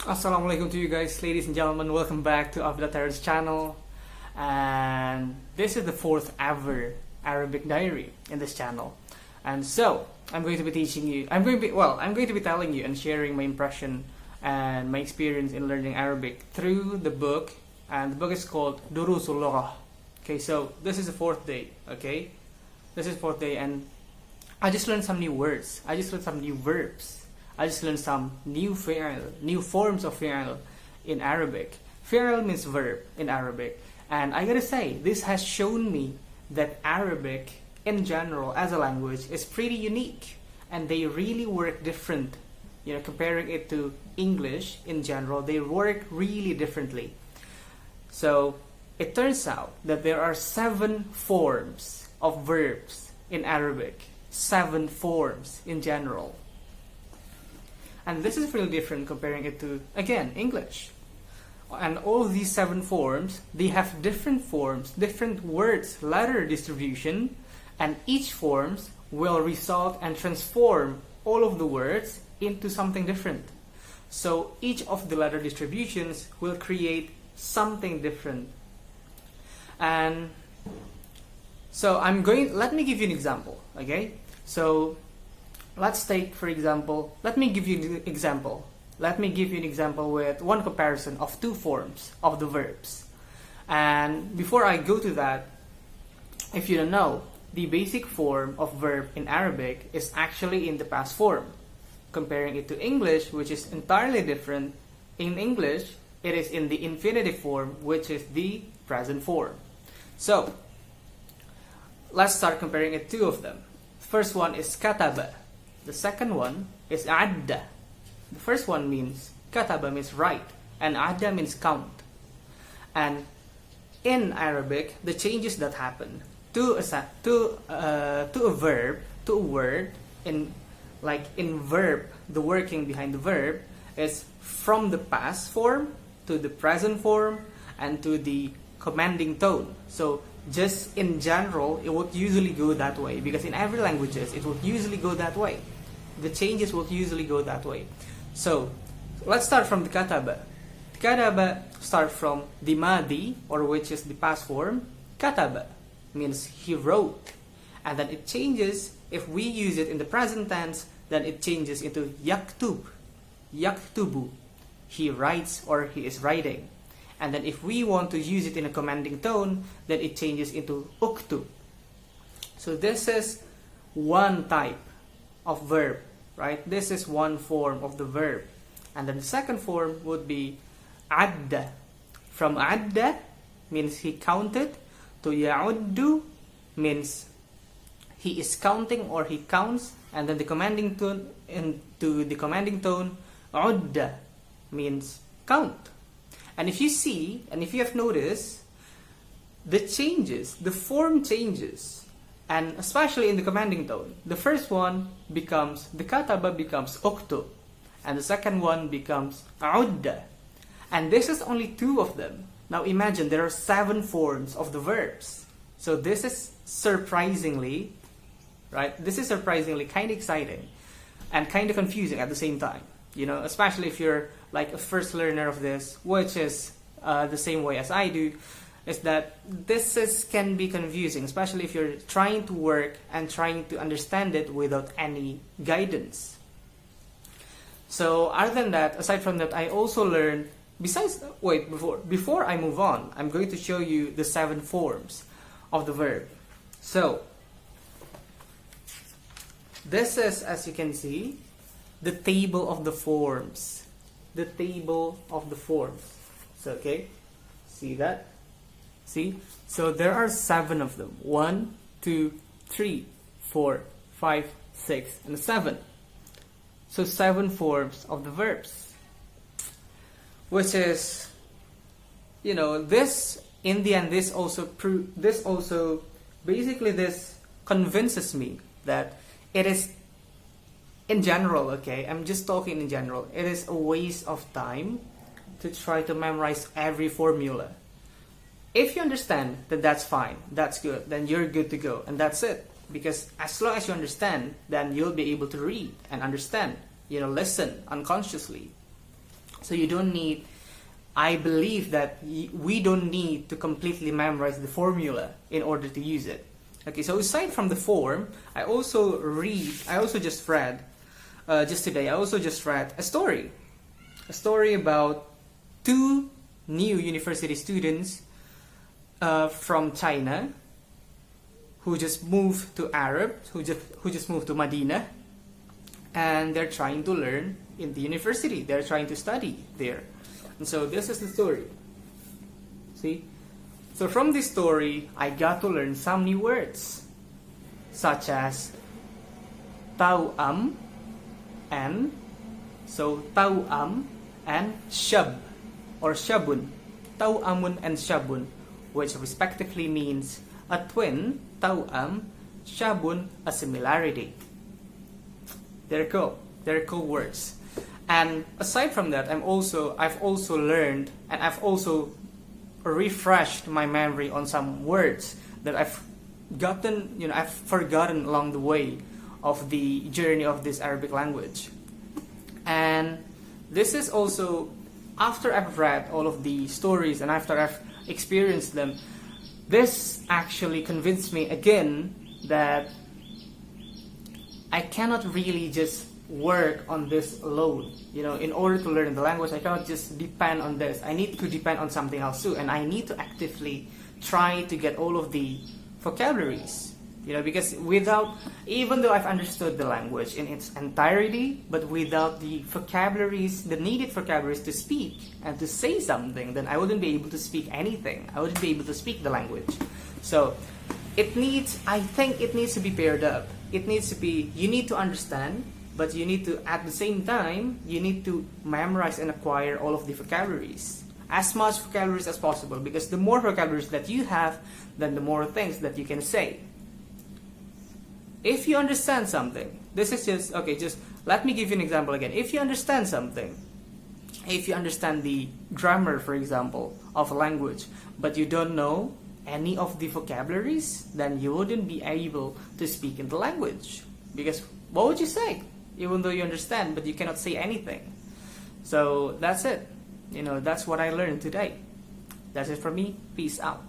Assalamualaikum to you guys, ladies and gentlemen. Welcome back to Terrace channel. And this is the fourth ever Arabic diary in this channel. And so I'm going to be teaching you. I'm going to be telling you and sharing my impression and my experience in learning Arabic through the book. And the book is called اللغة. Okay, so this is the fourth day. Okay, this is the fourth day, and I just learned some new words. I just learned some new verbs. I just learned some new forms of fi'al in Arabic. Fi'al means verb in Arabic. And I gotta say, this has shown me that Arabic in general as a language is pretty unique. And they really work different. You know, comparing it to English in general, they work really differently. So it turns out that there are 7 forms of verbs in Arabic. 7 forms in general. And this is really different comparing it to, again, English. And all of these 7 forms, they have different forms, different words, letter distribution, and each forms will result and transform all of the words into something different. So each of the letter distributions will create something different. And so let me give you an example, okay? So let's take, for example, let me give you an example with one comparison of 2 forms of the verbs. And before I go to that, if you don't know, the basic form of verb in Arabic is actually in the past form. Comparing it to English, which is entirely different, in English, it is in the infinitive form, which is the present form. So, let's start comparing it, 2 of them. First one is kataba. The second one is adda. The first one means, kataba means write, and adda means count. And in Arabic, the changes that happen to a verb, to a word, in verb, the working behind the verb is from the past form to the present form and to the commanding tone. So just in general, it would usually go that way, because in every languages it would usually go that way. The changes will usually go that way. So let's start from the kataba. Kataba start from the madi, or which is the past form. Kataba means he wrote, and then it changes. If we use it in the present tense, then it changes into yaktub. Yaktubu, he writes or he is writing. And then if we want to use it in a commanding tone, then it changes into uktub. So this is one type of verb, right? This is one form of the verb. And then the second form would be adda. From adda means he counted, to ya'uddu means he is counting or he counts, and then the commanding tone into the commanding tone, udda means count. And if you see, and if you have noticed, the form changes, and especially in the commanding tone. The first one becomes, the kataba becomes uktub, and the second one becomes udda. And this is only 2 of them. Now imagine there are 7 forms of the verbs. So this is surprisingly, right? This is surprisingly kind of exciting and kind of confusing at the same time. You know, especially if you're like a first learner of this, which is the same way as I do, is that can be confusing, especially if you're trying to work and trying to understand it without any guidance. So other than that, aside from that, I also learned, before I move on, I'm going to show you the 7 forms of the verb. So this is, as you can see, the table of the forms. The table of the forms. So, okay, see that? See? So there are 7 of them. 1, 2, 3, 4, 5, 6, and 7. So 7 forms of the verbs. Which is, you know, this, in the end, this convinces me that it is, in general, okay, I'm just talking in general, it is a waste of time to try to memorize every formula. If you understand, then that's fine, that's good, then you're good to go, and that's it. Because as long as you understand, then you'll be able to read and understand, you know, listen unconsciously. So you don't need, I believe that we don't need to completely memorize the formula in order to use it. Okay, so aside from the form, I also just read a story about two new university students from China who just moved to who just moved to Medina, and they're trying to learn in the university. They're trying to study there. And so this is the story. See? So from this story, I got to learn some new words, such as tau'am and shab or shabun. Tau'amun and shabun, which respectively means a twin, tau'am, shabun, a similarity. They're cool words. And aside from that, I've also learned, and I've also refreshed my memory on some words that I've forgotten along the way of the journey of this Arabic language. And this is also after I've read all of the stories and after I've experienced them, this actually convinced me again that I cannot really just work on this alone. In order to learn the language, I cannot just depend on this. I need to depend on something else too, and I need to actively try to get all of the vocabularies. Because even though I've understood the language in its entirety, but without the vocabularies, the needed vocabularies to speak and to say something, then I wouldn't be able to speak anything. I wouldn't be able to speak the language. So I think it needs to be paired up. You need to understand, but you need to, at the same time, you need to memorize and acquire all of the vocabularies. As much vocabularies as possible, because the more vocabularies that you have, then the more things that you can say. If you understand something, just let me give you an example again. If you understand something, if you understand the grammar, for example, of a language, but you don't know any of the vocabularies, then you wouldn't be able to speak in the language. Because what would you say? Even though you understand, but you cannot say anything. So that's it. That's what I learned today. That's it from me. Peace out.